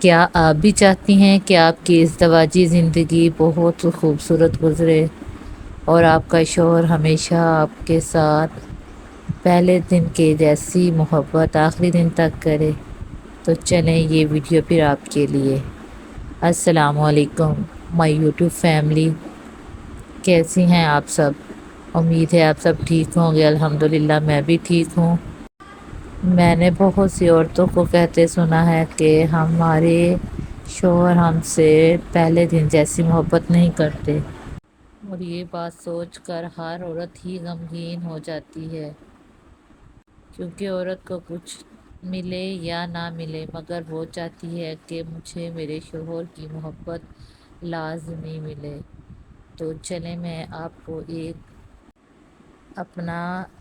کیا آپ بھی چاہتی ہیں کہ آپ کی ازدواجی زندگی بہت خوبصورت گزرے اور آپ کا شوہر ہمیشہ آپ کے ساتھ پہلے دن کے جیسی محبت آخری دن تک کرے؟ تو چلیں یہ ویڈیو پھر آپ کے لیے۔ السلام علیکم مائی یوٹیوب فیملی، کیسی ہیں آپ سب؟ امید ہے آپ سب ٹھیک ہوں گے۔ الحمدللہ میں بھی ٹھیک ہوں۔ میں نے بہت سی عورتوں کو کہتے سنا ہے کہ ہمارے شوہر ہم سے پہلے دن جیسی محبت نہیں کرتے، اور یہ بات سوچ کر ہر عورت ہی غمگین ہو جاتی ہے، کیونکہ عورت کو کچھ ملے یا نہ ملے مگر وہ چاہتی ہے کہ مجھے میرے شوہر کی محبت لازمی ملے۔ تو چلیں میں آپ کو ایک اپنا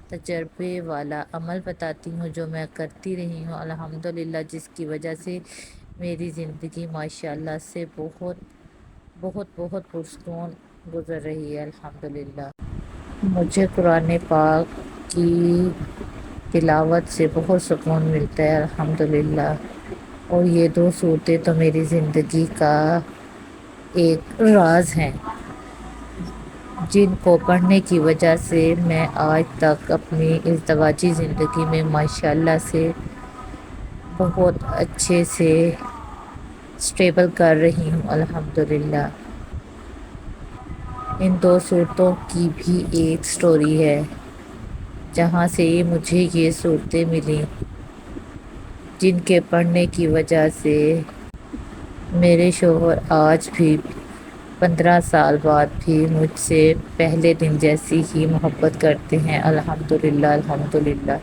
تجربے والا عمل بتاتی ہوں جو میں کرتی رہی ہوں الحمدللہ، جس کی وجہ سے میری زندگی ماشاءاللہ سے بہت بہت بہت پرسکون گزر رہی ہے الحمدللہ۔ مجھے قرآن پاک کی تلاوت سے بہت سکون ملتا ہے الحمدللہ، اور یہ دو صورتیں تو میری زندگی کا ایک راز ہیں، جن کو پڑھنے کی وجہ سے میں آج تک اپنی ازدواجی زندگی میں ماشاءاللہ سے بہت اچھے سے سٹیبل کر رہی ہوں الحمدللہ۔ ان دو صورتوں کی بھی ایک سٹوری ہے، جہاں سے مجھے یہ صورتیں ملیں، جن کے پڑھنے کی وجہ سے میرے شوہر آج بھی 15 سال بعد بھی مجھ سے پہلے دن جیسی ہی محبت کرتے ہیں الحمدللہ الحمدللہ۔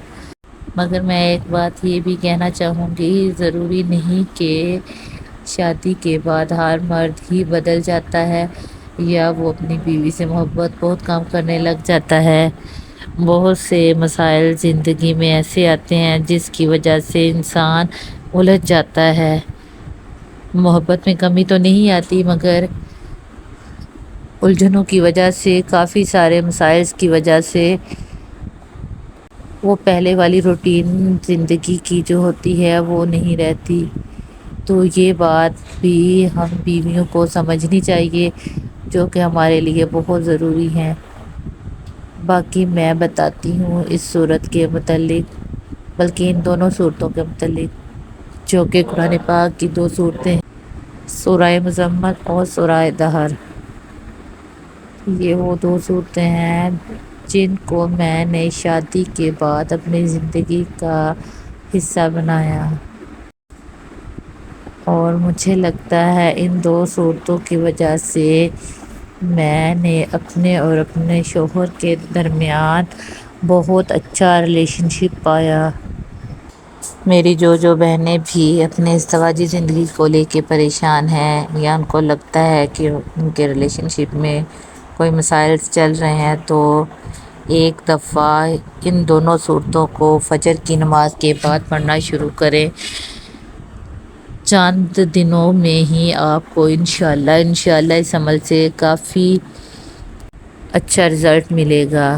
مگر میں ایک بات یہ بھی کہنا چاہوں گی، ضروری نہیں کہ شادی کے بعد ہر مرد ہی بدل جاتا ہے یا وہ اپنی بیوی سے محبت بہت کم کرنے لگ جاتا ہے۔ بہت سے مسائل زندگی میں ایسے آتے ہیں جس کی وجہ سے انسان الجھ جاتا ہے۔ محبت میں کمی تو نہیں آتی، مگر الجھنوں کی وجہ سے، کافی سارے مسائل کی وجہ سے وہ پہلے والی روٹین زندگی کی جو ہوتی ہے وہ نہیں رہتی۔ تو یہ بات بھی ہم بیویوں کو سمجھنی چاہیے، جو کہ ہمارے لیے بہت ضروری ہیں۔ باقی میں بتاتی ہوں اس صورت کے متعلق، بلکہ ان دونوں صورتوں کے متعلق جو کہ قرآن پاک کی دو صورتیں ہیں، سورہ مزمل اور سورہ دہر۔ یہ وہ دو صورتیں ہیں جن کو میں نے شادی کے بعد اپنی زندگی کا حصہ بنایا، اور مجھے لگتا ہے ان دو صورتوں کی وجہ سے میں نے اپنے اور اپنے شوہر کے درمیان بہت اچھا ریلیشن شپ پایا۔ میری جو بہنیں بھی اپنے ازدواجی زندگی کو لے کے پریشان ہیں، یا ان کو لگتا ہے کہ ان کے ریلیشن شپ میں کوئی مسائل چل رہے ہیں، تو ایک دفعہ ان دونوں صورتوں کو فجر کی نماز کے بعد پڑھنا شروع کریں۔ چند دنوں میں ہی آپ کو انشاءاللہ اس عمل سے کافی اچھا رزلٹ ملے گا۔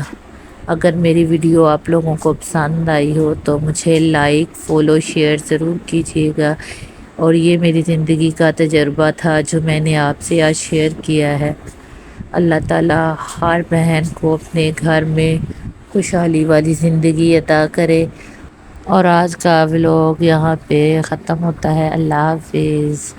اگر میری ویڈیو آپ لوگوں کو پسند آئی ہو تو مجھے لائک، فالو، شیئر ضرور کیجیے گا، اور یہ میری زندگی کا تجربہ تھا جو میں نے آپ سے آج شیئر کیا ہے۔ اللہ تعالیٰ ہر بہن کو اپنے گھر میں خوشحالی والی زندگی عطا کرے۔ اور آج کا ولاگ یہاں پہ ختم ہوتا ہے۔ اللہ حافظ۔